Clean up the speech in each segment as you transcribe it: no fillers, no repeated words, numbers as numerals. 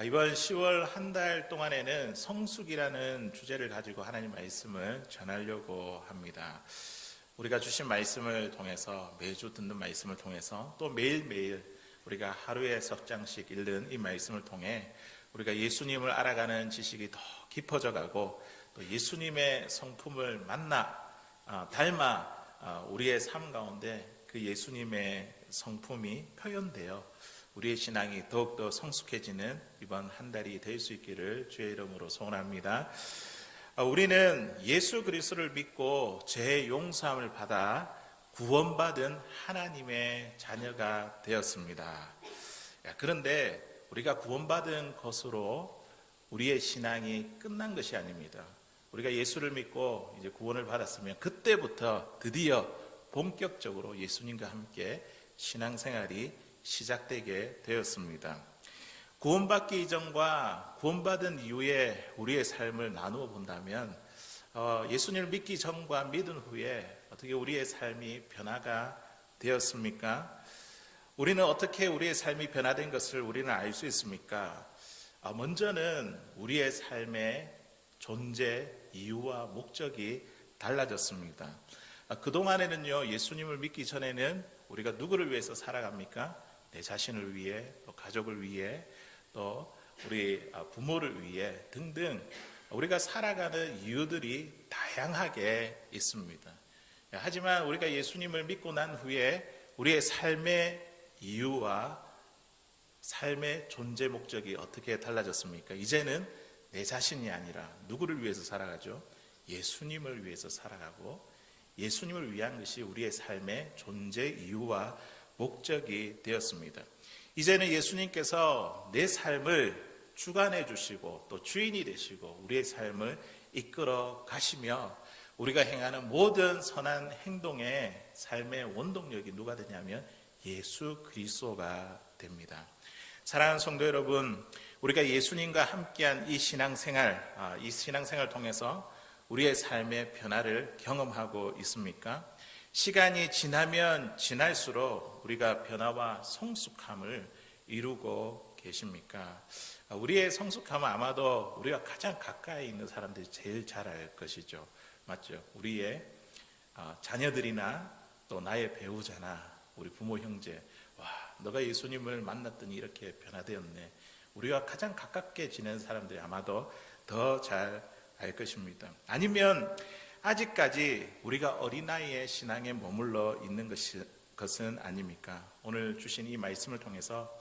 이번 10월 한 달 동안에는 성숙이라는 주제를 가지고 하나님 말씀을 전하려고 합니다. 우리가 주신 말씀을 통해서, 매주 듣는 말씀을 통해서, 또 매일매일 우리가 하루에 석 장씩 읽는 이 말씀을 통해 우리가 예수님을 알아가는 지식이 더 깊어져 가고, 또 예수님의 성품을 닮아 우리의 삶 가운데 그 예수님의 성품이 표현되어 우리의 신앙이 더욱더 성숙해지는 이번 한 달이 될 수 있기를 주의 이름으로 소원합니다. 우리는 예수 그리스도를 믿고 죄 용서함을 받아 구원받은 하나님의 자녀가 되었습니다. 그런데 우리가 구원받은 것으로 우리의 신앙이 끝난 것이 아닙니다. 우리가 예수를 믿고 이제 구원을 받았으면 그때부터 드디어 본격적으로 예수님과 함께 신앙생활이 시작되게 되었습니다. 구원받기 이전과 구원받은 이후에 우리의 삶을 나누어 본다면 예수님을 믿기 전과 믿은 후에 어떻게 우리의 삶이 변화가 되었습니까? 우리는 어떻게 우리의 삶이 변화된 것을 우리는 알 수 있습니까? 먼저는 우리의 삶의 존재, 이유와 목적이 달라졌습니다. 그동안에는요, 예수님을 믿기 전에는 우리가 누구를 위해서 살아갑니까? 내 자신을 위해, 또 가족을 위해, 또 우리 부모를 위해 등등 우리가 살아가는 이유들이 다양하게 있습니다. 하지만 우리가 예수님을 믿고 난 후에 우리의 삶의 이유와 삶의 존재 목적이 어떻게 달라졌습니까? 이제는 내 자신이 아니라 누구를 위해서 살아가죠? 예수님을 위해서 살아가고, 예수님을 위한 것이 우리의 삶의 존재 이유와 목적이 되었습니다. 이제는 예수님께서 내 삶을 주관해 주시고 또 주인이 되시고 우리의 삶을 이끌어 가시며 우리가 행하는 모든 선한 행동의 삶의 원동력이 누가 되냐면 예수 그리스도가 됩니다. 사랑하는 성도 여러분, 우리가 예수님과 함께한 이 신앙생활 통해서 우리의 삶의 변화를 경험하고 있습니까? 시간이 지나면 지날수록 우리가 변화와 성숙함을 이루고 계십니까? 우리의 성숙함은 아마도 우리가 가장 가까이 있는 사람들이 제일 잘 알 것이죠. 맞죠? 우리의 자녀들이나 또 나의 배우자나 우리 부모 형제, 와, 너가 예수님을 만났더니 이렇게 변화되었네. 우리가 가장 가깝게 지낸 사람들이 아마도 더 잘 알 것입니다. 아니면 아직까지 우리가 어린아이의 신앙에 머물러 있는 것은 아닙니까? 오늘 주신 이 말씀을 통해서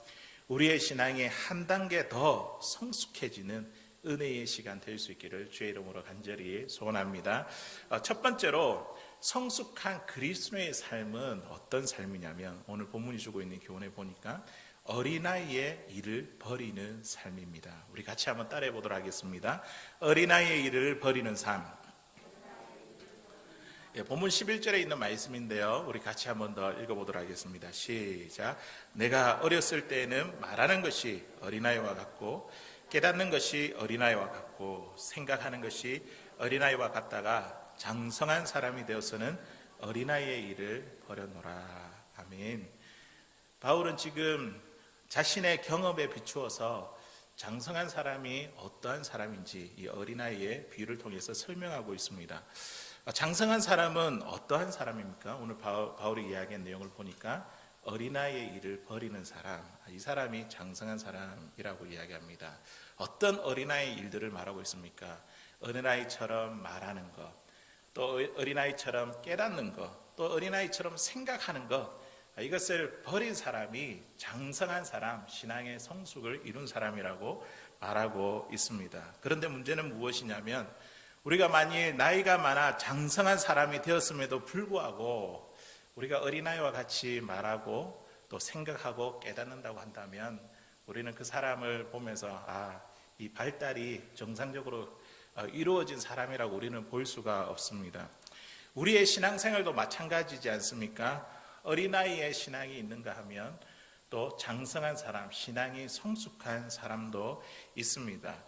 우리의 신앙이 한 단계 더 성숙해지는 은혜의 시간 될 수 있기를 주의 이름으로 간절히 소원합니다. 첫 번째로 성숙한 그리스도의 삶은 어떤 삶이냐면, 오늘 본문이 주고 있는 교훈에 보니까 어린아이의 일을 버리는 삶입니다. 우리 같이 한번 따라해 보도록 하겠습니다. 어린아이의 일을 버리는 삶. 본문 11절에 있는 말씀인데요, 우리 같이 한번 더 읽어보도록 하겠습니다. 시작. 내가 어렸을 때에는 말하는 것이 어린아이와 같고 깨닫는 것이 어린아이와 같고 생각하는 것이 어린아이와 같다가 장성한 사람이 되어서는 어린아이의 일을 버려놓으라. 아멘. 바울은 지금 자신의 경험에 비추어서 장성한 사람이 어떠한 사람인지 이 어린아이의 비유를 통해서 설명하고 있습니다. 장성한 사람은 어떠한 사람입니까? 오늘 바울이 이야기한 내용을 보니까 어린아이의 일을 버리는 사람, 이 사람이 장성한 사람이라고 이야기합니다. 어떤 어린아이의 일들을 말하고 있습니까? 어린아이처럼 말하는 것, 또 어린아이처럼 깨닫는 것, 또 어린아이처럼 생각하는 것, 이것을 버린 사람이 장성한 사람, 신앙의 성숙을 이룬 사람이라고 말하고 있습니다. 그런데 문제는 무엇이냐면, 우리가 만일 나이가 많아 장성한 사람이 되었음에도 불구하고 우리가 어린아이와 같이 말하고 또 생각하고 깨닫는다고 한다면 우리는 그 사람을 보면서 이 발달이 정상적으로 이루어진 사람이라고 우리는 볼 수가 없습니다. 우리의 신앙생활도 마찬가지지 않습니까? 어린아이의 신앙이 있는가 하면 또 장성한 사람, 신앙이 성숙한 사람도 있습니다.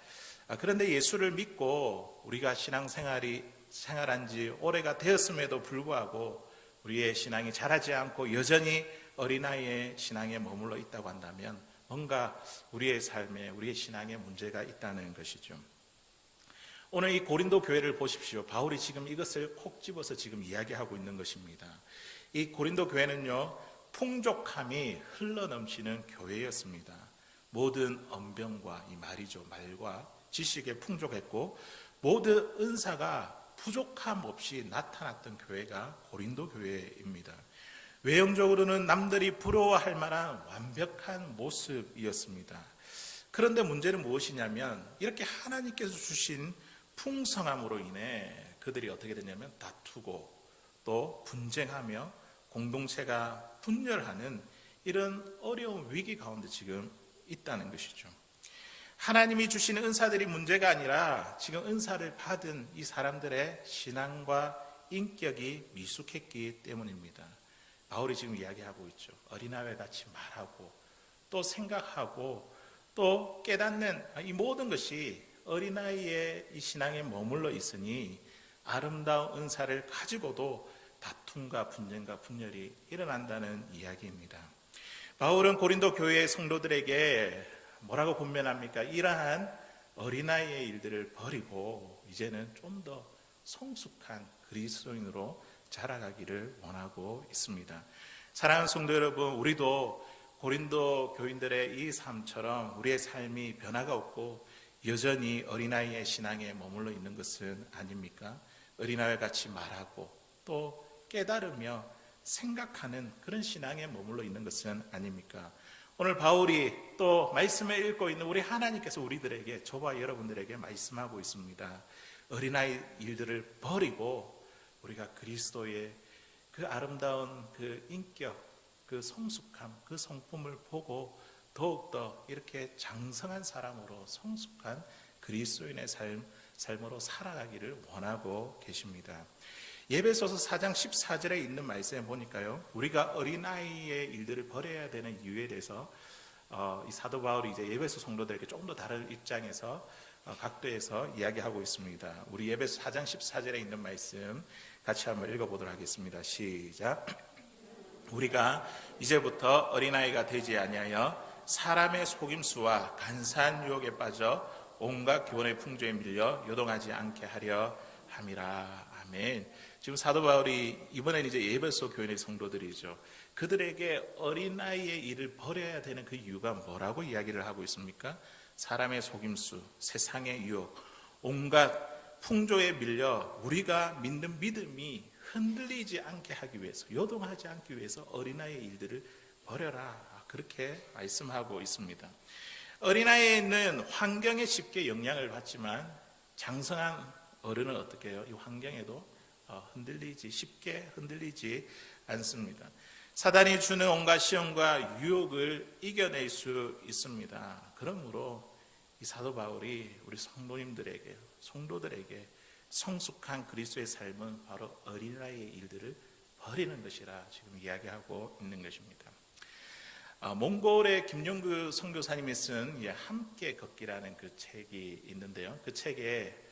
그런데 예수를 믿고 우리가 신앙생활한 지 오래가 되었음에도 불구하고 우리의 신앙이 자라지 않고 여전히 어린아이의 신앙에 머물러 있다고 한다면 뭔가 우리의 삶에, 우리의 신앙에 문제가 있다는 것이죠. 오늘 이 고린도 교회를 보십시오. 바울이 지금 이것을 콕 집어서 지금 이야기하고 있는 것입니다. 이 고린도 교회는요, 풍족함이 흘러넘치는 교회였습니다. 모든 언변과 이 말과 지식에 풍족했고 모든 은사가 부족함 없이 나타났던 교회가 고린도 교회입니다. 외형적으로는 남들이 부러워할 만한 완벽한 모습이었습니다. 그런데 문제는 무엇이냐면 이렇게 하나님께서 주신 풍성함으로 인해 그들이 어떻게 되냐면 다투고 또 분쟁하며 공동체가 분열하는 이런 어려운 위기 가운데 지금 있다는 것이죠. 하나님이 주시는 은사들이 문제가 아니라 지금 은사를 받은 이 사람들의 신앙과 인격이 미숙했기 때문입니다. 바울이 지금 이야기하고 있죠. 어린아이 같이 말하고 또 생각하고 또 깨닫는 이 모든 것이 어린아이의 이 신앙에 머물러 있으니 아름다운 은사를 가지고도 다툼과 분쟁과 분열이 일어난다는 이야기입니다. 바울은 고린도 교회의 성도들에게 뭐라고 권면합니까? 이러한 어린아이의 일들을 버리고 이제는 좀 더 성숙한 그리스도인으로 자라가기를 원하고 있습니다. 사랑하는 성도 여러분, 우리도 고린도 교인들의 이 삶처럼 우리의 삶이 변화가 없고 여전히 어린아이의 신앙에 머물러 있는 것은 아닙니까? 어린아이 같이 말하고 또 깨달으며 생각하는 그런 신앙에 머물러 있는 것은 아닙니까? 오늘 바울이 또 말씀을 읽고 있는 우리 하나님께서 우리들에게, 저와 여러분들에게 말씀하고 있습니다. 어린아이 일들을 버리고 우리가 그리스도의 그 아름다운 그 인격, 그 성숙함, 그 성품을 보고 더욱더 이렇게 장성한 사람으로 성숙한 그리스도인의 삶으로 살아가기를 원하고 계십니다. 에베소서 4장 14절에 있는 말씀에 보니까요, 우리가 어린아이의 일들을 버려야 되는 이유에 대해서 이 사도 바울이 이제 에베소 성도들에게 조금 더 다른 입장에서 각도에서 이야기하고 있습니다. 우리 에베소 4장 14절에 있는 말씀 같이 한번 읽어보도록 하겠습니다. 시작. 우리가 이제부터 어린아이가 되지 아니하여 사람의 속임수와 간사한 유혹에 빠져 온갖 교훈의 풍조에 밀려 요동하지 않게 하려 함이라. 아멘. 지금 사도 바울이 이번에는 이제 에베소 교인의 성도들이죠. 그들에게 어린아이의 일을 버려야 되는 그 이유가 뭐라고 이야기를 하고 있습니까? 사람의 속임수, 세상의 유혹, 온갖 풍조에 밀려 우리가 믿는 믿음이 흔들리지 않게 하기 위해서, 요동하지 않기 위해서 어린아이의 일들을 버려라. 그렇게 말씀하고 있습니다. 어린아이는 환경에 쉽게 영향을 받지만 장성한 어른은 어떻게 해요? 이 환경에도 쉽게 흔들리지 않습니다. 사단이 주는 온갖 시험과 유혹을 이겨낼 수 있습니다. 그러므로 이 사도 바울이 우리 성도들에게 성숙한 그리스도의 삶은 바로 어린아이의 일들을 버리는 것이라 지금 이야기하고 있는 것입니다. 몽골의 김용규 선교사님이 쓴 함께 걷기라는 그 책이 있는데요. 그 책에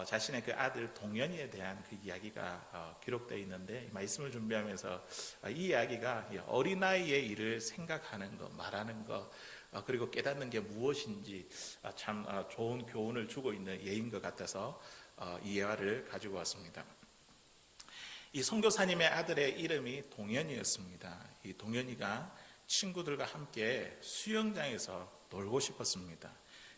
자신의 그 아들 동현이에 대한 그 이야기가 기록되어 있는데, 말씀을 준비하면서 이 이야기가 어린아이의 일을 생각하는 것, 말하는 것, 그리고 깨닫는 게 무엇인지 참 좋은 교훈을 주고 있는 예인 것 같아서 이 예화를 가지고 왔습니다. 이 선교사님의 아들의 이름이 동현이었습니다. 이 동현이가 친구들과 함께 수영장에서 놀고 싶었습니다.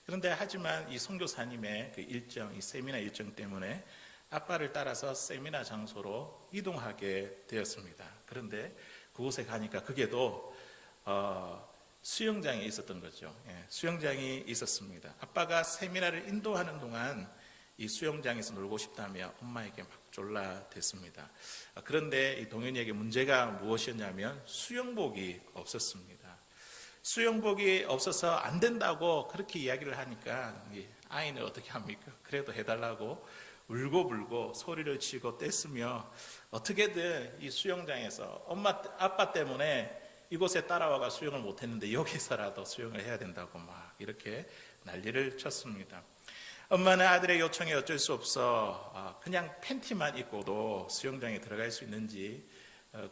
그런데 하지만 이 선교사님의 그 일정, 이 세미나 일정 때문에 아빠를 따라서 세미나 장소로 이동하게 되었습니다. 그런데 그곳에 가니까 그게도 수영장에 있었던 거죠. 수영장이 있었습니다. 아빠가 세미나를 인도하는 동안 이 수영장에서 놀고 싶다며 엄마에게 막 졸라댔습니다. 그런데 이 동현이에게 문제가 무엇이었냐면 수영복이 없었습니다. 수영복이 없어서 안 된다고 그렇게 이야기를 하니까 아이는 어떻게 합니까? 그래도 해달라고 울고불고 소리를 치고 떼쓰며 어떻게든 이 수영장에서 아빠 때문에 이곳에 따라와가 수영을 못했는데 여기서라도 수영을 해야 된다고 막 이렇게 난리를 쳤습니다. 엄마는 아들의 요청에 어쩔 수 없어 그냥 팬티만 입고도 수영장에 들어갈 수 있는지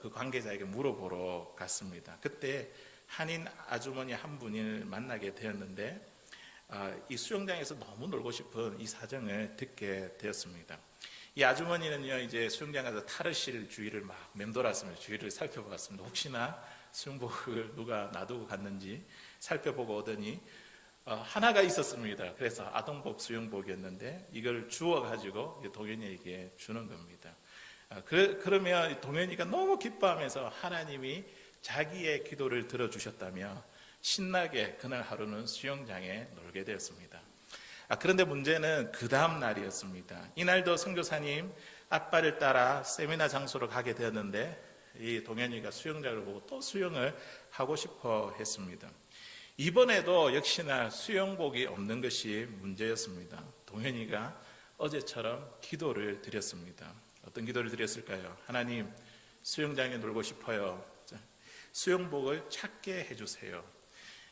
그 관계자에게 물어보러 갔습니다. 그때 한인 아주머니 한 분을 만나게 되었는데 이 수영장에서 너무 놀고 싶은 이 사정을 듣게 되었습니다. 이 아주머니는요, 이제 수영장 가서 탈의실 주위를 막 맴돌았습니다. 주위를 살펴보았습니다. 혹시나 수영복을 누가 놔두고 갔는지 살펴보고 오더니 하나가 있었습니다. 그래서 아동복 수영복이었는데 이걸 주워가지고 동현이에게 주는 겁니다. 그러면 동현이가 너무 기뻐하면서 하나님이 자기의 기도를 들어주셨다며 신나게 그날 하루는 수영장에 놀게 되었습니다. 그런데 문제는 그 다음 날이었습니다. 이날도 선교사님 아빠를 따라 세미나 장소로 가게 되었는데 이 동현이가 수영장을 보고 또 수영을 하고 싶어 했습니다. 이번에도 역시나 수영복이 없는 것이 문제였습니다. 동현이가 어제처럼 기도를 드렸습니다. 어떤 기도를 드렸을까요? 하나님, 수영장에 놀고 싶어요. 수영복을 찾게 해주세요.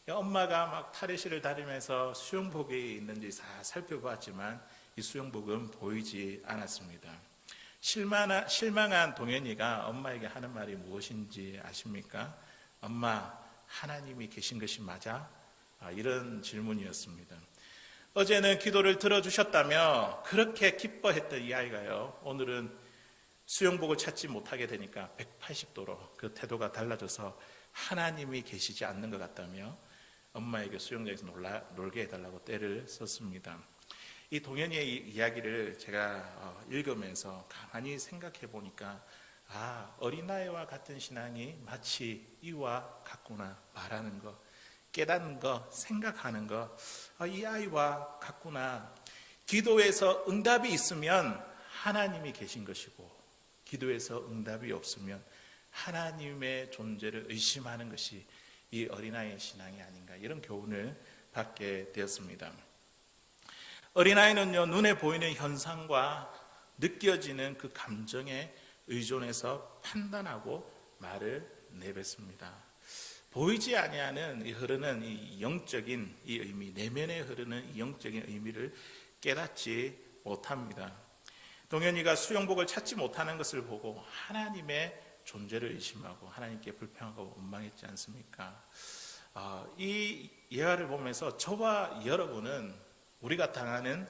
엄마가 막 탈의실을 다니면서 수영복이 있는지 다 살펴봤지만 이 수영복은 보이지 않았습니다. 실망한 동현이가 엄마에게 하는 말이 무엇인지 아십니까? 엄마, 하나님이 계신 것이 맞아? 이런 질문이었습니다. 어제는 기도를 들어주셨다며 그렇게 기뻐했던 이 아이가요, 오늘은 수영복을 찾지 못하게 되니까 180도로 그 태도가 달라져서 하나님이 계시지 않는 것 같다며 엄마에게 수영장에서 놀게 해달라고 떼를 썼습니다. 이 동현이의 이야기를 제가 읽으면서 가만히 생각해 보니까 어린아이와 같은 신앙이 마치 이와 같구나 말하는 것, 깨닫는 것, 생각하는 것, 이 아이와 같구나. 기도에서 응답이 있으면 하나님이 계신 것이고 기도에서 응답이 없으면 하나님의 존재를 의심하는 것이 이 어린아이의 신앙이 아닌가, 이런 교훈을 받게 되었습니다. 어린아이는요, 눈에 보이는 현상과 느껴지는 그 감정에 의존해서 판단하고 말을 내뱉습니다. 보이지 아니하는 흐르는 이 영적인 이 의미, 내면에 흐르는 이 영적인 의미를 깨닫지 못합니다. 동현이가 수영복을 찾지 못하는 것을 보고 하나님의 존재를 의심하고 하나님께 불평하고 원망했지 않습니까? 이 예화를 보면서 저와 여러분은 우리가 당하는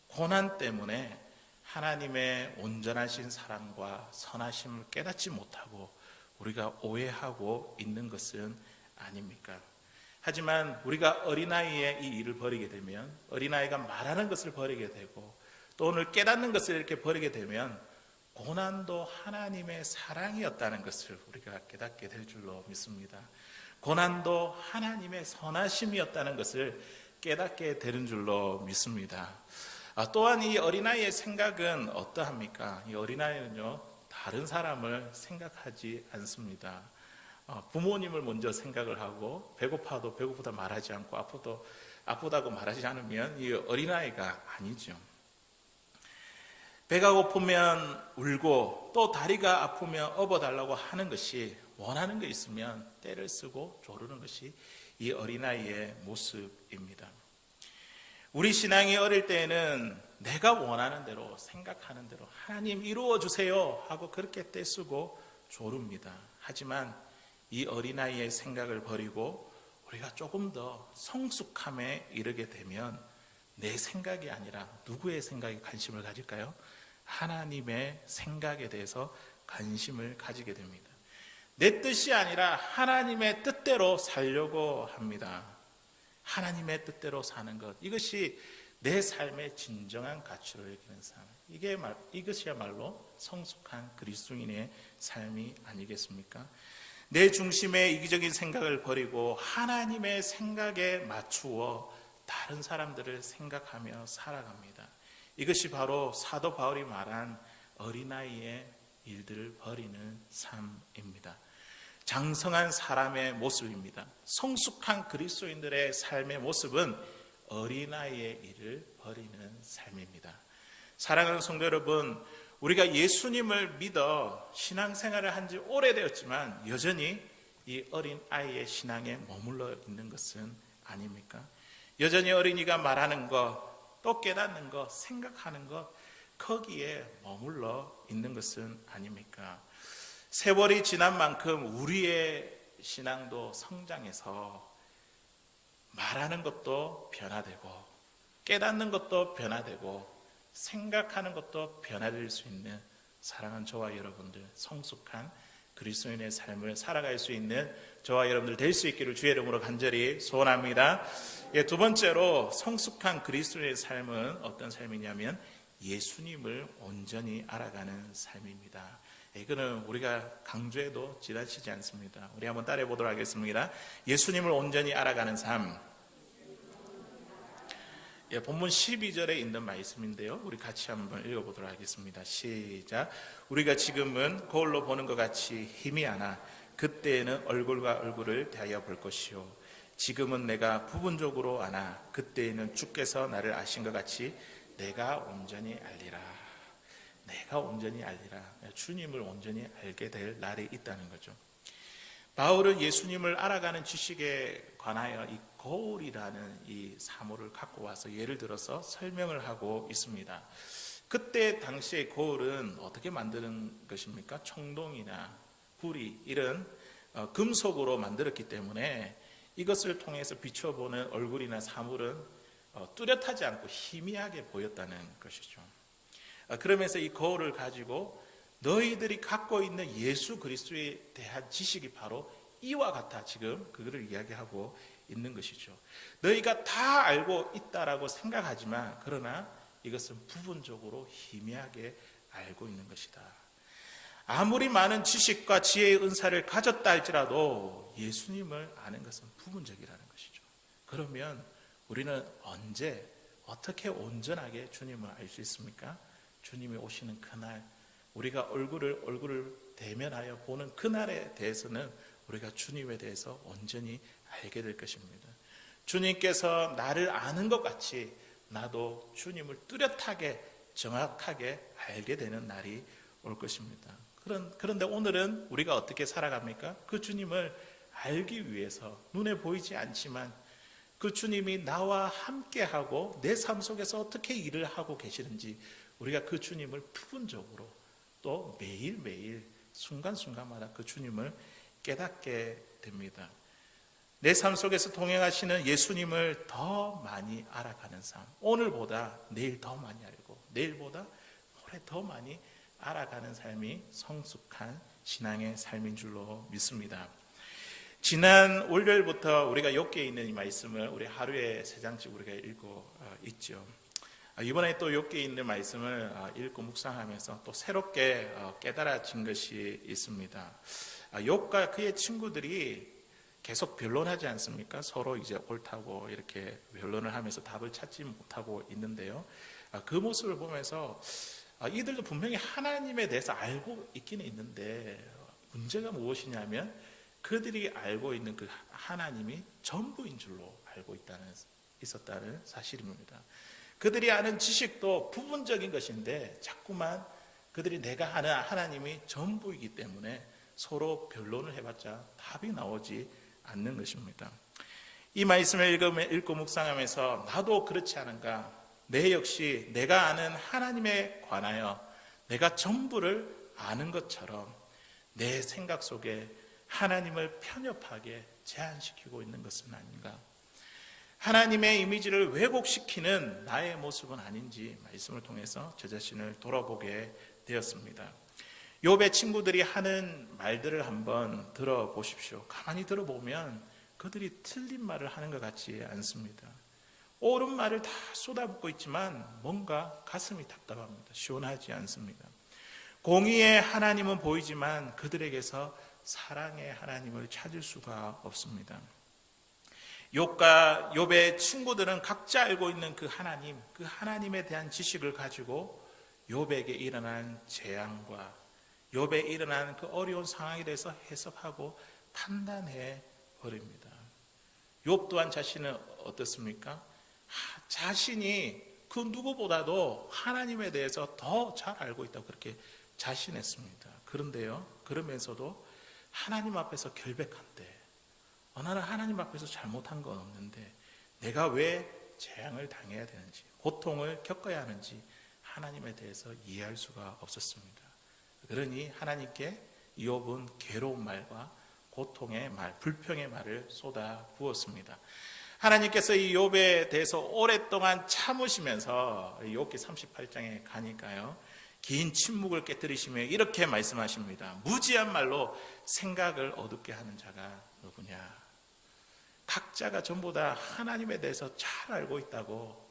고난 때문에 하나님의 온전하신 사랑과 선하심을 깨닫지 못하고 우리가 오해하고 있는 것은 아닙니까? 하지만 우리가 어린아이의 이 일을 버리게 되면, 어린아이가 말하는 것을 버리게 되고 또 오늘 깨닫는 것을 이렇게 버리게 되면 고난도 하나님의 사랑이었다는 것을 우리가 깨닫게 될 줄로 믿습니다. 고난도 하나님의 선하심이었다는 것을 깨닫게 되는 줄로 믿습니다. 또한 이 어린아이의 생각은 어떠합니까? 이 어린아이는요, 다른 사람을 생각하지 않습니다. 부모님을 먼저 생각을 하고 배고파도 배고프다 말하지 않고 아프다고 말하지 않으면 이 어린아이가 아니죠. 배가 고프면 울고 또 다리가 아프면 업어달라고 하는 것이, 원하는 게 있으면 떼를 쓰고 조르는 것이 이 어린아이의 모습입니다. 우리 신앙이 어릴 때에는 내가 원하는 대로, 생각하는 대로 하나님 이루어주세요 하고 그렇게 떼쓰고 조릅니다. 하지만 이 어린아이의 생각을 버리고 우리가 조금 더 성숙함에 이르게 되면 내 생각이 아니라 누구의 생각에 관심을 가질까요? 하나님의 생각에 대해서 관심을 가지게 됩니다. 내 뜻이 아니라 하나님의 뜻대로 살려고 합니다. 하나님의 뜻대로 사는 것, 이것이 내 삶의 진정한 가치로 여기는 삶, 이것이야말로 성숙한 그리스도인의 삶이 아니겠습니까? 내 중심의 이기적인 생각을 버리고 하나님의 생각에 맞추어 다른 사람들을 생각하며 살아갑니다. 이것이 바로 사도 바울이 말한 어린아이의 일들을 버리는 삶입니다. 장성한 사람의 모습입니다. 성숙한 그리스도인들의 삶의 모습은 어린아이의 일을 버리는 삶입니다. 사랑하는 성도 여러분, 우리가 예수님을 믿어 신앙생활을 한 지 오래되었지만 여전히 이 어린아이의 신앙에 머물러 있는 것은 아닙니까? 여전히 어린이가 말하는 것, 또 깨닫는 것, 생각하는 것, 거기에 머물러 있는 것은 아닙니까? 세월이 지난 만큼 우리의 신앙도 성장해서 말하는 것도 변화되고 깨닫는 것도 변화되고 생각하는 것도 변화될 수 있는 사랑하는 저와 여러분들, 성숙한 그리스도인의 삶을 살아갈 수 있는 저와 여러분들 될 수 있기를 주의 이름으로 간절히 소원합니다. 두 번째로 성숙한 그리스도인의 삶은 어떤 삶이냐면 예수님을 온전히 알아가는 삶입니다. 이거는 우리가 강조해도 지나치지 않습니다. 우리 한번 따라해 보도록 하겠습니다. 예수님을 온전히 알아가는 삶. 본문 12절에 있는 말씀인데요, 우리 같이 한번 읽어보도록 하겠습니다. 시작. 우리가 지금은 거울로 보는 것 같이 희미하나 그때에는 얼굴과 얼굴을 대하여 볼 것이요 지금은 내가 부분적으로 아나 그때에는 주께서 나를 아신 것 같이 내가 온전히 알리라. 내가 온전히 알리라. 주님을 온전히 알게 될 날이 있다는 거죠. 바울은 예수님을 알아가는 지식에 관하여 이 거울이라는 이 사물을 갖고 와서 예를 들어서 설명을 하고 있습니다. 그때 당시의 거울은 어떻게 만드는 것입니까? 청동이나 구리 이런 금속으로 만들었기 때문에 이것을 통해서 비춰보는 얼굴이나 사물은 뚜렷하지 않고 희미하게 보였다는 것이죠. 그러면서 이 거울을 가지고 너희들이 갖고 있는 예수 그리스도에 대한 지식이 바로 이와 같아 지금 그거를 이야기하고 있는 것이죠. 너희가 다 알고 있다라고 생각하지만 그러나 이것은 부분적으로 희미하게 알고 있는 것이다. 아무리 많은 지식과 지혜의 은사를 가졌다 할지라도 예수님을 아는 것은 부분적이라는 것이죠. 그러면 우리는 언제 어떻게 온전하게 주님을 알 수 있습니까? 주님이 오시는 그날 우리가 얼굴을 대면하여 보는 그날에 대해서는 우리가 주님에 대해서 온전히 알게 될 것입니다. 주님께서 나를 아는 것 같이 나도 주님을 뚜렷하게 정확하게 알게 되는 날이 올 것입니다. 그런데 오늘은 우리가 어떻게 살아갑니까? 그 주님을 알기 위해서 눈에 보이지 않지만 그 주님이 나와 함께하고 내 삶 속에서 어떻게 일을 하고 계시는지 우리가 그 주님을 부분적으로 또 매일매일 순간순간마다 그 주님을 깨닫게 됩니다. 내 삶 속에서 동행하시는 예수님을 더 많이 알아가는 삶, 오늘보다 내일 더 많이 알고 내일보다 모레 더 많이 알아가는 삶이 성숙한 신앙의 삶인 줄로 믿습니다. 지난 월요일부터 우리가 욥기에 있는 이 말씀을 우리 하루에 3장씩 우리가 읽고 있죠. 이번에 또 욥기에 있는 말씀을 읽고 묵상하면서 또 새롭게 깨달아진 것이 있습니다. 욥과 그의 친구들이 계속 변론하지 않습니까? 서로 이제 옳다고 이렇게 변론을 하면서 답을 찾지 못하고 있는데요. 그 모습을 보면서 이들도 분명히 하나님에 대해서 알고 있기는 있는데 문제가 무엇이냐면 그들이 알고 있는 그 하나님이 전부인 줄로 알고 있었다는 사실입니다. 그들이 아는 지식도 부분적인 것인데 자꾸만 그들이 내가 아는 하나님이 전부이기 때문에 서로 변론을 해봤자 답이 나오지 않는 것입니다. 이 말씀을 읽고 묵상하면서 나도 그렇지 않은가? 내 역시 내가 아는 하나님에 관하여 내가 전부를 아는 것처럼 내 생각 속에 하나님을 편협하게 제한시키고 있는 것은 아닌가? 하나님의 이미지를 왜곡시키는 나의 모습은 아닌지 말씀을 통해서 저 자신을 돌아보게 되었습니다. 욥의 친구들이 하는 말들을 한번 들어보십시오. 가만히 들어보면 그들이 틀린 말을 하는 것 같지 않습니다. 옳은 말을 다 쏟아붓고 있지만 뭔가 가슴이 답답합니다. 시원하지 않습니다. 공의의 하나님은 보이지만 그들에게서 사랑의 하나님을 찾을 수가 없습니다. 욥과 욥의 친구들은 각자 알고 있는 그 하나님에 대한 지식을 가지고 욥에게 일어난 재앙과 욥에 일어난 그 어려운 상황에 대해서 해석하고 판단해 버립니다. 욥 또한 자신은 어떻습니까? 자신이 그 누구보다도 하나님에 대해서 더 잘 알고 있다고 그렇게 자신했습니다. 그런데요, 그러면서도 하나님 앞에서 결백한데 나는 하나님 앞에서 잘못한 건 없는데 내가 왜 재앙을 당해야 되는지 고통을 겪어야 하는지 하나님에 대해서 이해할 수가 없었습니다. 그러니 하나님께 이욥은 괴로운 말과 고통의 말, 불평의 말을 쏟아 부었습니다. 하나님께서 이 욥에 대해서 오랫동안 참으시면서 욥기 38장에 가니까요, 긴 침묵을 깨뜨리시며 이렇게 말씀하십니다. 무지한 말로 생각을 어둡게 하는 자가 누구냐? 각자가 전부 다 하나님에 대해서 잘 알고 있다고,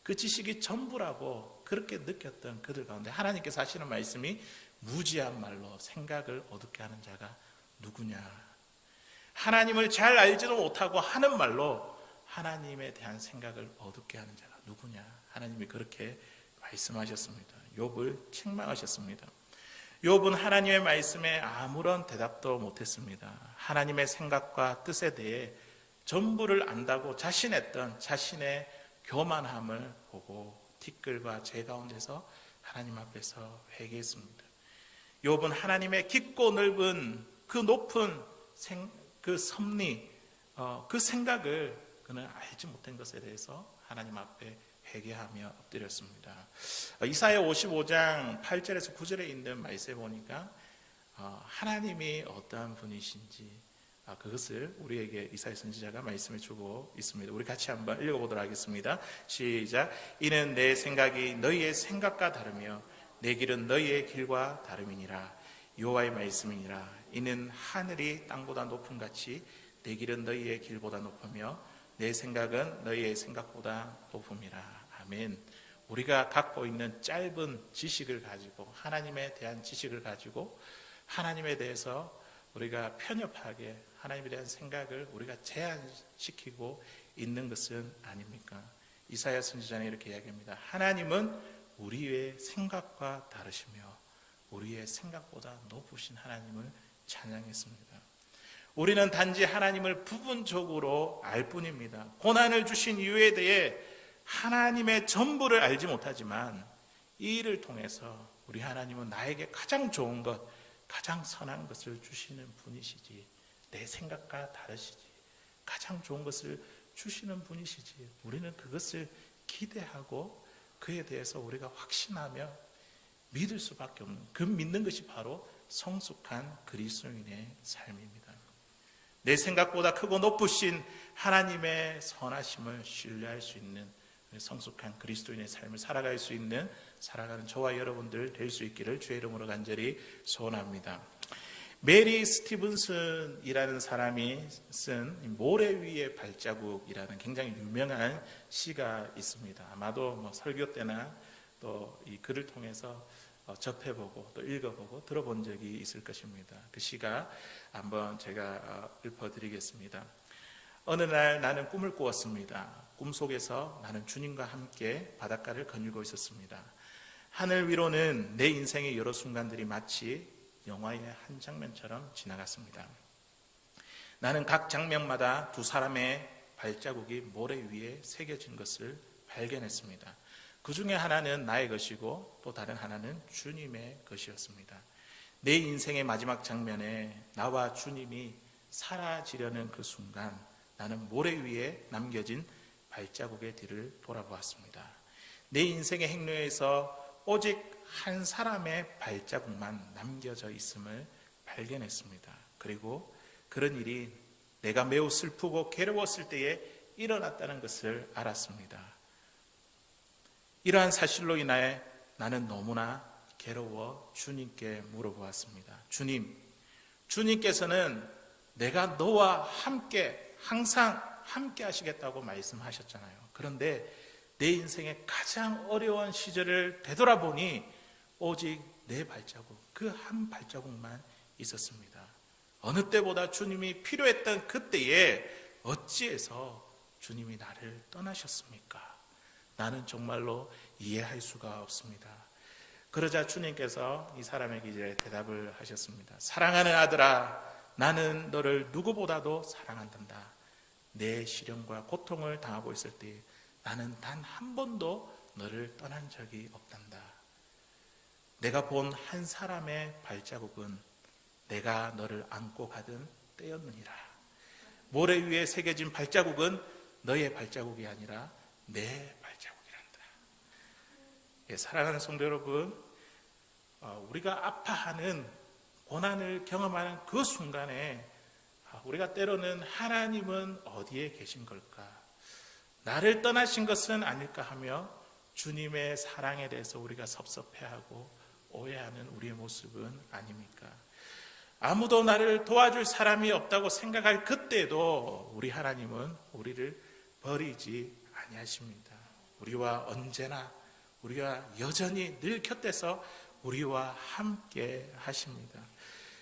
그 지식이 전부라고 그렇게 느꼈던 그들 가운데 하나님께서 하시는 말씀이 무지한 말로 생각을 어둡게 하는 자가 누구냐? 하나님을 잘 알지도 못하고 하는 말로 하나님에 대한 생각을 어둡게 하는 자가 누구냐? 하나님이 그렇게 말씀하셨습니다. 욥을 책망하셨습니다. 욥은 하나님의 말씀에 아무런 대답도 못했습니다. 하나님의 생각과 뜻에 대해 전부를 안다고 자신했던 자신의 교만함을 보고 티끌과 재 가운데서 하나님 앞에서 회개했습니다. 욥은 하나님의 깊고 넓은 그 높은 그 섭리, 그 생각을 그는 알지 못한 것에 대해서 하나님 앞에 회개하며 엎드렸습니다. 이사야 55장 8절에서 9절에 있는 말씀에 보니까 하나님이 어떠한 분이신지 그것을 우리에게 이사야 선지자가 말씀해 주고 있습니다. 우리 같이 한번 읽어보도록 하겠습니다. 시작. 이는 내 생각이 너희의 생각과 다르며 내 길은 너희의 길과 다름이니라. 여호와의 말씀이니라. 이는 하늘이 땅보다 높음 같이 내 길은 너희의 길보다 높으며 내 생각은 너희의 생각보다 높음이라. 아멘. 우리가 갖고 있는 짧은 지식을 가지고, 하나님에 대한 지식을 가지고 하나님에 대해서 우리가 편협하게 하나님에 대한 생각을 우리가 제한시키고 있는 것은 아닙니까? 이사야 선지자는 이렇게 이야기합니다. 하나님은 우리의 생각과 다르시며 우리의 생각보다 높으신 하나님을 찬양했습니다. 우리는 단지 하나님을 부분적으로 알 뿐입니다. 고난을 주신 이유에 대해 하나님의 전부를 알지 못하지만 이 일을 통해서 우리 하나님은 나에게 가장 좋은 것, 가장 선한 것을 주시는 분이시지, 내 생각과 다르시지, 가장 좋은 것을 주시는 분이시지, 우리는 그것을 기대하고 그에 대해서 우리가 확신하며 믿을 수밖에 없는, 그 믿는 것이 바로 성숙한 그리스도인의 삶입니다. 내 생각보다 크고 높으신 하나님의 선하심을 신뢰할 수 있는 성숙한 그리스도인의 삶을 살아갈 수 있는, 살아가는 저와 여러분들 될 수 있기를 주의 이름으로 간절히 소원합니다. 메리 스티븐슨이라는 사람이 쓴 모래 위의 발자국이라는 굉장히 유명한 시가 있습니다. 아마도 설교 때나 또 이 글을 통해서 접해보고 또 읽어보고 들어본 적이 있을 것입니다. 그 시가 한번 제가 읊어드리겠습니다. 어느 날 나는 꿈을 꾸었습니다. 꿈속에서 나는 주님과 함께 바닷가를 거닐고 있었습니다. 하늘 위로는 내 인생의 여러 순간들이 마치 영화의 한 장면처럼 지나갔습니다. 나는 각 장면마다 두 사람의 발자국이 모래 위에 새겨진 것을 발견했습니다. 그 중에 하나는 나의 것이고 또 다른 하나는 주님의 것이었습니다. 내 인생의 마지막 장면에 나와 주님이 사라지려는 그 순간, 나는 모래 위에 남겨진 발자국의 뒤를 돌아보았습니다. 내 인생의 행로에서 오직 한 사람의 발자국만 남겨져 있음을 발견했습니다. 그리고 그런 일이 내가 매우 슬프고 괴로웠을 때에 일어났다는 것을 알았습니다. 이러한 사실로 인하여 나는 너무나 괴로워 주님께 물어보았습니다. 주님께서는 내가 너와 함께, 항상 함께 하시겠다고 말씀하셨잖아요. 그런데 내 인생의 가장 어려운 시절을 되돌아보니 오직 내 발자국, 그 한 발자국만 있었습니다. 어느 때보다 주님이 필요했던 그때에 어찌해서 주님이 나를 떠나셨습니까? 나는 정말로 이해할 수가 없습니다. 그러자 주님께서 이 사람에게 이제 대답을 하셨습니다. 사랑하는 아들아, 나는 너를 누구보다도 사랑한단다. 내 시련과 고통을 당하고 있을 때 나는 단 한 번도 너를 떠난 적이 없단다. 내가 본 한 사람의 발자국은 내가 너를 안고 가던 때였느니라. 모래 위에 새겨진 발자국은 너의 발자국이 아니라 내 발자국이란다. 예, 사랑하는 성도 여러분, 우리가 아파하는 고난을 경험하는 그 순간에 우리가 때로는 하나님은 어디에 계신 걸까? 나를 떠나신 것은 아닐까 하며 주님의 사랑에 대해서 우리가 섭섭해하고 오해하는 우리의 모습은 아닙니까? 아무도 나를 도와줄 사람이 없다고 생각할 그때도 우리 하나님은 우리를 버리지 아니하십니다. 우리와 언제나, 우리와 여전히 늘 곁에서 우리와 함께 하십니다.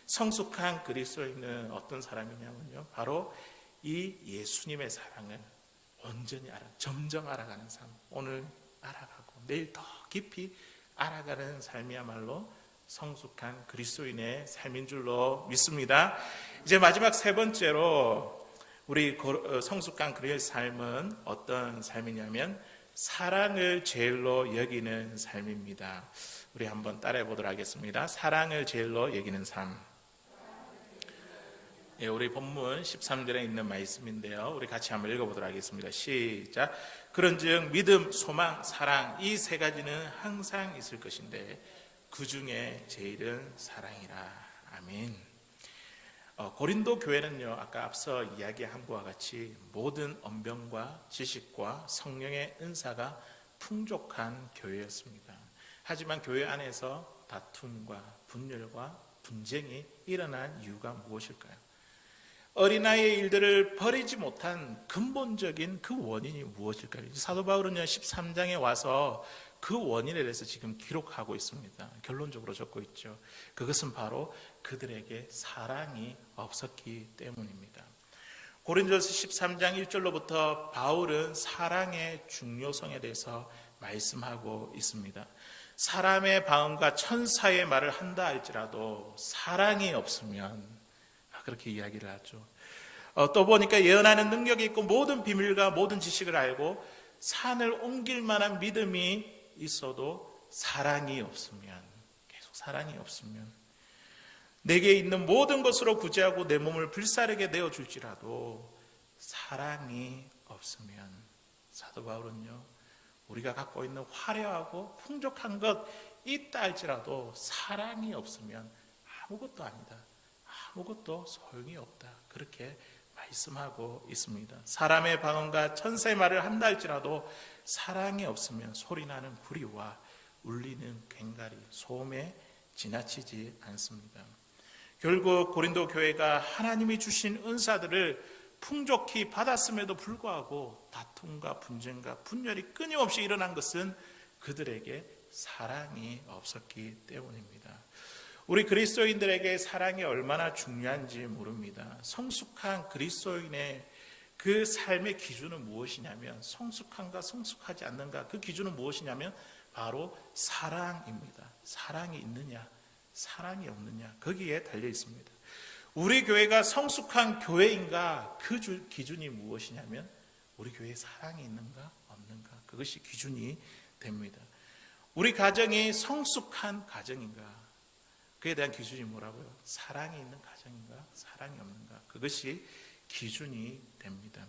성숙한 그리스도인은 어떤 사람이냐면요, 바로 이 예수님의 사랑을 온전히 점점 알아가는 삶, 오늘 알아가고 내일 더 깊이 알아가는 삶이야말로 성숙한 그리스도인의 삶인 줄로 믿습니다. 이제 마지막 세 번째로 우리 성숙한 그리스도의 삶은 어떤 삶이냐면 사랑을 제일로 여기는 삶입니다. 우리 한번 따라해 보도록 하겠습니다. 사랑을 제일로 여기는 삶. 예, 우리 본문 13절에 있는 말씀인데요, 우리 같이 한번 읽어보도록 하겠습니다. 시작. 그런즉 믿음, 소망, 사랑, 이 세 가지는 항상 있을 것인데 그 중에 제일은 사랑이라. 아멘. 고린도 교회는요, 아까 앞서 이야기한 것과 같이 모든 언변과 지식과 성령의 은사가 풍족한 교회였습니다. 하지만 교회 안에서 다툼과 분열과 분쟁이 일어난 이유가 무엇일까요? 어린아이의 일들을 버리지 못한 근본적인 그 원인이 무엇일까요? 사도 바울은요 13장에 와서 그 원인에 대해서 지금 기록하고 있습니다. 결론적으로 적고 있죠. 그것은 바로 그들에게 사랑이 없었기 때문입니다. 고린도서 13장 1절로부터 바울은 사랑의 중요성에 대해서 말씀하고 있습니다. 사람의 방언과 천사의 말을 한다 할지라도 사랑이 없으면, 그렇게 이야기를 하죠. 또 보니까 예언하는 능력이 있고 모든 비밀과 모든 지식을 알고 산을 옮길 만한 믿음이 있어도 사랑이 없으면, 계속 사랑이 없으면, 내게 있는 모든 것으로 구제하고 내 몸을 불사르게 내어줄지라도 사랑이 없으면, 사도 바울은요 우리가 갖고 있는 화려하고 풍족한 것 있다 할지라도 사랑이 없으면 아무것도 아니다, 아무것도 소용이 없다, 그렇게 말씀하고 있습니다. 사람의 방언과 천사의 말을 한다 할지라도 사랑이 없으면 소리나는 구리와 울리는 괭가리, 소음에 지나치지 않습니다. 결국 고린도 교회가 하나님이 주신 은사들을 풍족히 받았음에도 불구하고 다툼과 분쟁과 분열이 끊임없이 일어난 것은 그들에게 사랑이 없었기 때문입니다. 우리 그리스도인들에게 사랑이 얼마나 중요한지 모릅니다. 성숙한 그리스도인의 그 삶의 기준은 무엇이냐면, 성숙한가 성숙하지 않는가, 그 기준은 무엇이냐면 바로 사랑입니다. 사랑이 있느냐, 사랑이 없느냐, 거기에 달려 있습니다. 우리 교회가 성숙한 교회인가, 그 기준이 무엇이냐면 우리 교회에 사랑이 있는가 없는가, 그것이 기준이 됩니다. 우리 가정이 성숙한 가정인가, 그에 대한 기준이 뭐라고요? 사랑이 있는 가정인가, 사랑이 없는가, 그것이 기준이 됩니다.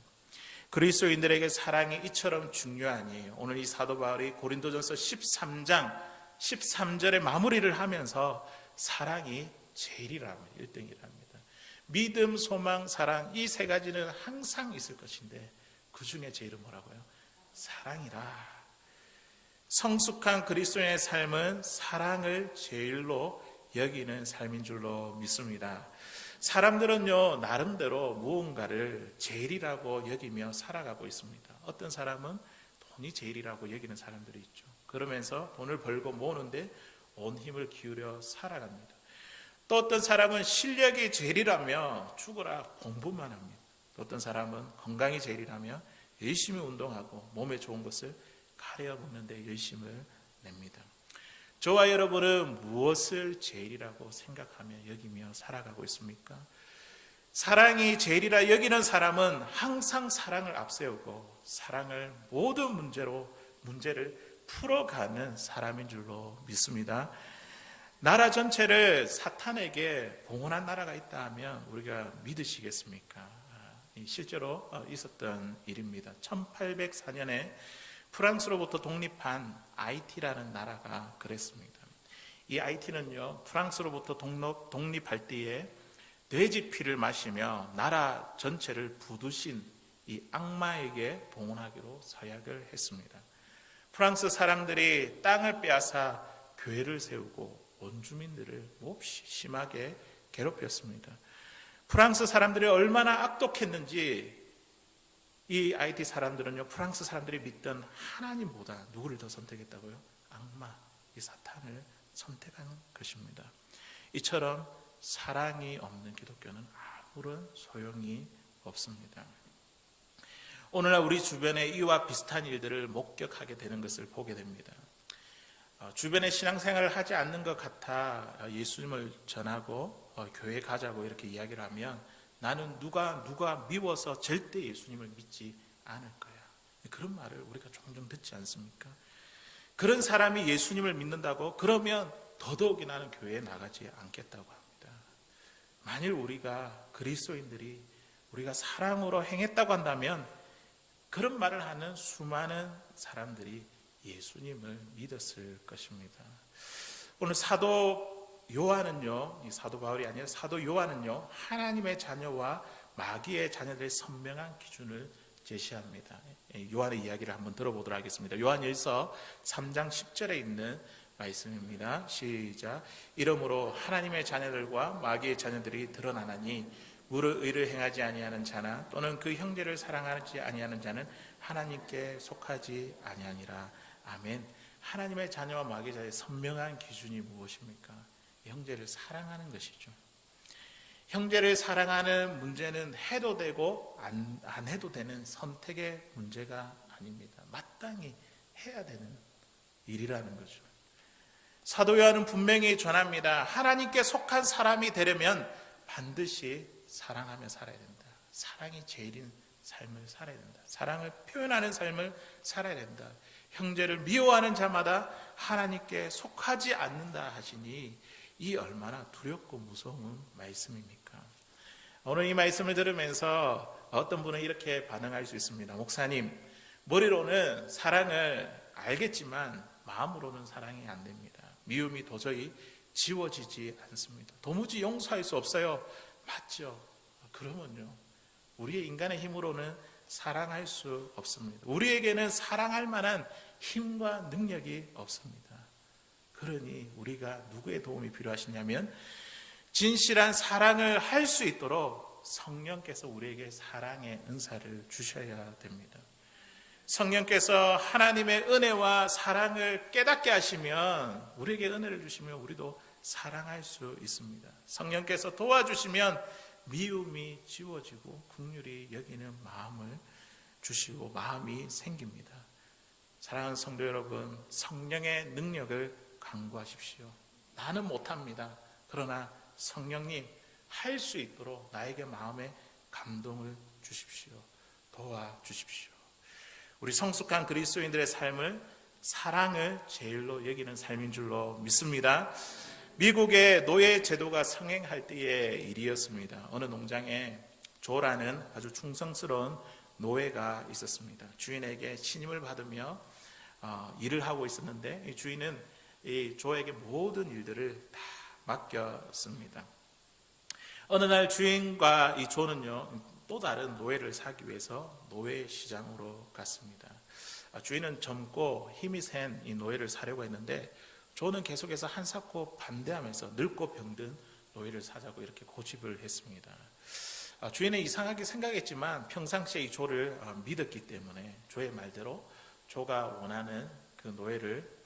그리스도인들에게 사랑이 이처럼 중요하니 오늘 이 사도 바울이 고린도전서 13장 13절에 마무리를 하면서 사랑이 제일이라며 1등이랍니다. 믿음, 소망, 사랑, 이 세 가지는 항상 있을 것인데 그 중에 제일은 뭐라고요? 사랑이라. 성숙한 그리스도인의 삶은 사랑을 제일로 여기는 삶인 줄로 믿습니다. 사람들은요 나름대로 무언가를 제일이라고 여기며 살아가고 있습니다. 어떤 사람은 돈이 제일이라고 여기는 사람들이 있죠. 그러면서 돈을 벌고 모으는데 온 힘을 기울여 살아갑니다. 또 어떤 사람은 실력이 제일이라며 죽어라 공부만 합니다. 또 어떤 사람은 건강이 제일이라며 열심히 운동하고 몸에 좋은 것을 가려 먹는 데 열심을 냅니다. 저와 여러분은 무엇을 제일이라고 생각하며 여기며 살아가고 있습니까? 사랑이 제일이라 여기는 사람은 항상 사랑을 앞세우고 사랑을 모든 문제를 풀어가는 사람인 줄로 믿습니다. 나라 전체를 사탄에게 봉헌한 나라가 있다 하면 우리가 믿으시겠습니까? 실제로 있었던 일입니다. 1804년에 프랑스로부터 독립한 아이티라는 나라가 그랬습니다. 이 IT는요, 프랑스로부터 독립할 때에 돼지 피를 마시며 나라 전체를 부두신 이 악마에게 봉헌하기로 서약을 했습니다. 프랑스 사람들이 땅을 빼앗아 교회를 세우고 원주민들을 몹시 심하게 괴롭혔습니다. 프랑스 사람들이 얼마나 악독했는지 이 IT 사람들은요, 프랑스 사람들이 믿던 하나님보다 누구를 더 선택했다고요? 악마, 이 사탄을 선택한 것입니다. 이처럼 사랑이 없는 기독교는 아무런 소용이 없습니다. 오늘날 우리 주변에 이와 비슷한 일들을 목격하게 되는 것을 보게 됩니다. 주변에 신앙생활을 하지 않는 것 같아 예수님을 전하고 교회 가자고 이렇게 이야기를 하면 나는 누가 미워서 절대 예수님을 믿지 않을 거야. 그런 말을 우리가 종종 듣지 않습니까? 그런 사람이 예수님을 믿는다고 그러면 더더욱이 나는 교회에 나가지 않겠다고 합니다. 만일 우리가 그리스도인들이 우리가 사랑으로 행했다고 한다면 그런 말을 하는 수많은 사람들이 예수님을 믿었을 것입니다. 오늘 사도 요한은요, 사도 바울이 아니라 사도 요한은요, 하나님의 자녀와 마귀의 자녀들의 선명한 기준을 제시합니다. 요한의 이야기를 한번 들어보도록 하겠습니다. 요한일서 3장 10절에 있는 말씀입니다. 시작. 이러므로 하나님의 자녀들과 마귀의 자녀들이 드러나나니 무릇 의를 행하지 아니하는 자나 또는 그 형제를 사랑하지 아니하는 자는 하나님께 속하지 아니하니라. 아멘. 하나님의 자녀와 마귀의 자녀의 선명한 기준이 무엇입니까? 형제를 사랑하는 것이죠. 형제를 사랑하는 문제는 해도 되고 안 해도 되는 선택의 문제가 아닙니다. 마땅히 해야 되는 일이라는 거죠. 사도 요한은 분명히 전합니다. 하나님께 속한 사람이 되려면 반드시 사랑하며 살아야 된다. 사랑이 제일인 삶을 살아야 된다. 사랑을 표현하는 삶을 살아야 된다. 형제를 미워하는 자마다 하나님께 속하지 않는다 하시니 이 얼마나 두렵고 무서운 말씀입니까? 오늘 이 말씀을 들으면서 어떤 분은 이렇게 반응할 수 있습니다. 목사님, 머리로는 사랑을 알겠지만 마음으로는 사랑이 안 됩니다. 미움이 도저히 지워지지 않습니다. 도무지 용서할 수 없어요. 맞죠? 그러면요, 우리의 인간의 힘으로는 사랑할 수 없습니다. 우리에게는 사랑할 만한 힘과 능력이 없습니다. 그러니 우리가 누구의 도움이 필요하시냐면 진실한 사랑을 할 수 있도록 성령께서 우리에게 사랑의 은사를 주셔야 됩니다. 성령께서 하나님의 은혜와 사랑을 깨닫게 하시면, 우리에게 은혜를 주시면 우리도 사랑할 수 있습니다. 성령께서 도와주시면 미움이 지워지고 긍휼히 여기는 마음을 주시고 마음이 생깁니다. 사랑하는 성도 여러분, 성령의 능력을 간구하십시오. 나는 못합니다. 그러나 성령님 할 수 있도록 나에게 마음의 감동을 주십시오. 도와주십시오. 우리 성숙한 그리스도인들의 삶을 사랑을 제일로 여기는 삶인 줄로 믿습니다. 미국의 노예 제도가 성행할 때의 일이었습니다. 어느 농장에 조라는 아주 충성스러운 노예가 있었습니다. 주인에게 신임을 받으며 일을 하고 있었는데 이 주인은 이 조에게 모든 일들을 다 맡겼습니다. 어느 날 주인과 이 조는요, 또 다른 노예를 사기 위해서 노예 시장으로 갔습니다. 주인은 젊고 힘이 센 이 노예를 사려고 했는데 조는 계속해서 한사코 반대하면서 늙고 병든 노예를 사자고 이렇게 고집을 했습니다. 주인은 이상하게 생각했지만 평상시에 이 조를 믿었기 때문에 조의 말대로 조가 원하는 그 노예를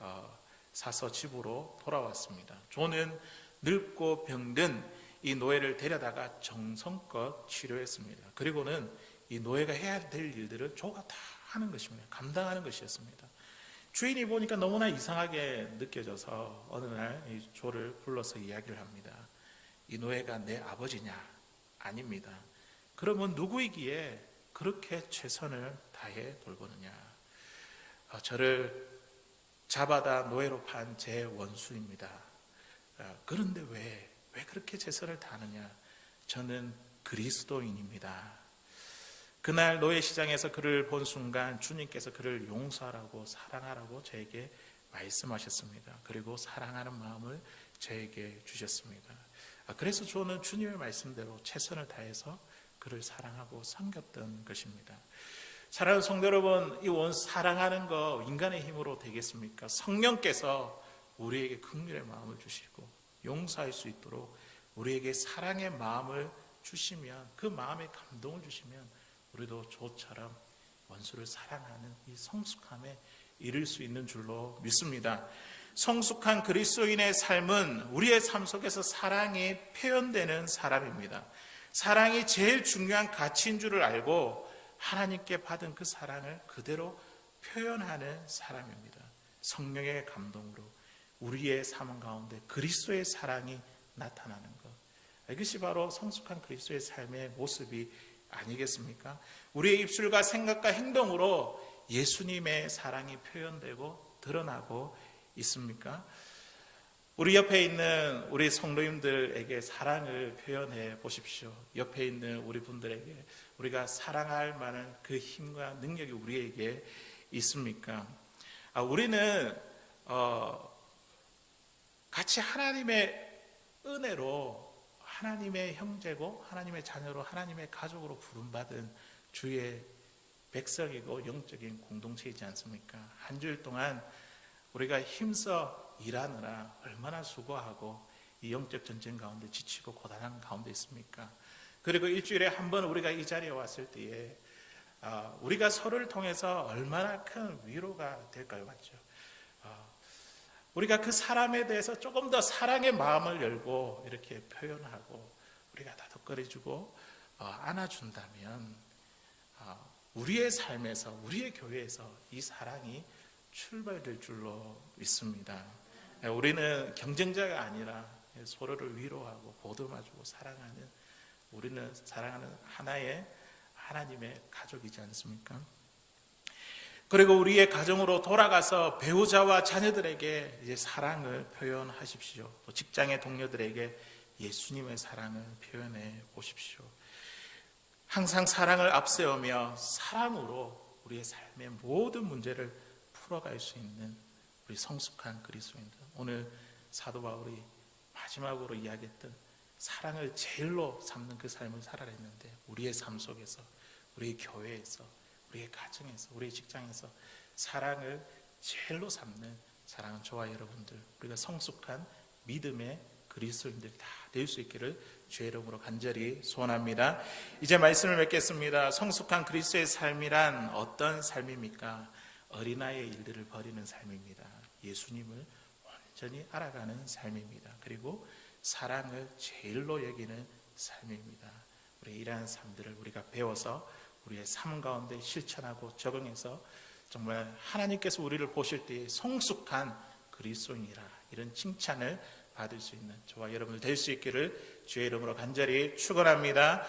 사서 집으로 돌아왔습니다. 조는 늙고 병든 이 노예를 데려다가 정성껏 치료했습니다. 그리고는 이 노예가 해야 될 일들을 조가 다 하는 것입니다. 감당하는 것이었습니다. 주인이 보니까 너무나 이상하게 느껴져서 어느 날 이 조를 불러서 이야기를 합니다. 이 노예가 내 아버지냐? 아닙니다. 그러면 누구이기에 그렇게 최선을 다해 돌보느냐? 저를 잡아다 노예로 판 제 원수입니다. 그런데 왜 그렇게 최선을 다하느냐? 저는 그리스도인입니다. 그날 노예 시장에서 그를 본 순간 주님께서 그를 용서하라고 사랑하라고 저에게 말씀하셨습니다. 그리고 사랑하는 마음을 저에게 주셨습니다. 그래서 저는 주님의 말씀대로 최선을 다해서 그를 사랑하고 섬겼던 것입니다. 사랑하는 성도 여러분, 이 사랑하는 거 인간의 힘으로 되겠습니까? 성령께서 우리에게 긍휼의 마음을 주시고 용서할 수 있도록 우리에게 사랑의 마음을 주시면, 그 마음에 감동을 주시면 우리도 조처럼 원수를 사랑하는 이 성숙함에 이를 수 있는 줄로 믿습니다. 성숙한 그리스도인의 삶은 우리의 삶 속에서 사랑이 표현되는 사람입니다. 사랑이 제일 중요한 가치인 줄을 알고 하나님께 받은 그 사랑을 그대로 표현하는 사람입니다. 성령의 감동으로 우리의 삶 가운데 그리스도의 사랑이 나타나는 것, 이것이 바로 성숙한 그리스도의 삶의 모습이 아니겠습니까? 우리의 입술과 생각과 행동으로 예수님의 사랑이 표현되고 드러나고 있습니까? 우리 옆에 있는 우리 성도님들에게 사랑을 표현해 보십시오. 옆에 있는 우리 분들에게 우리가 사랑할 만한 그 힘과 능력이 우리에게 있습니까? 우리는 같이 하나님의 은혜로 하나님의 형제고 하나님의 자녀로 하나님의 가족으로 부름받은 주의 백성이고 영적인 공동체이지 않습니까? 한 주일 동안 우리가 힘써 일하느라 얼마나 수고하고 이 영적 전쟁 가운데 지치고 고단한 가운데 있습니까? 그리고 일주일에 한 번 우리가 이 자리에 왔을 때에 우리가 서로를 통해서 얼마나 큰 위로가 될까요? 맞죠? 우리가 그 사람에 대해서 조금 더 사랑의 마음을 열고 이렇게 표현하고 우리가 다독거려주고 안아준다면 우리의 삶에서, 우리의 교회에서 이 사랑이 출발될 줄로 믿습니다. 우리는 경쟁자가 아니라 서로를 위로하고 보듬어주고 사랑하는, 우리는 사랑하는 하나의 하나님의 가족이지 않습니까? 그리고 우리의 가정으로 돌아가서 배우자와 자녀들에게 이제 사랑을 표현하십시오. 또 직장의 동료들에게 예수님의 사랑을 표현해 보십시오. 항상 사랑을 앞세우며 사랑으로 우리의 삶의 모든 문제를 풀어갈 수 있는 우리 성숙한 그리스도인들. 오늘 사도 바울이 마지막으로 이야기했던 사랑을 제일로 삼는 그 삶을 살아라 했는데, 우리의 삶 속에서, 우리의 교회에서, 우리의 가정에서, 우리의 직장에서 사랑을 제일로 삼는 사랑하는 저와 여러분들, 우리가 성숙한 믿음의 그리스도인들이 다 될 수 있기를 주의 이름으로 간절히 소원합니다. 이제 말씀을 맺겠습니다. 성숙한 그리스도의 삶이란 어떤 삶입니까? 어린아이의 일들을 버리는 삶입니다. 예수님을 온전히 알아가는 삶입니다. 그리고 사랑을 제일로 여기는 삶입니다. 우리 이러한 삶들을 우리가 배워서 우리의 삶 가운데 실천하고 적용해서 정말 하나님께서 우리를 보실 때 성숙한 그리스도인이라 이런 칭찬을 받을 수 있는 저와 여러분들 될 수 있기를 주의 이름으로 간절히 축원합니다.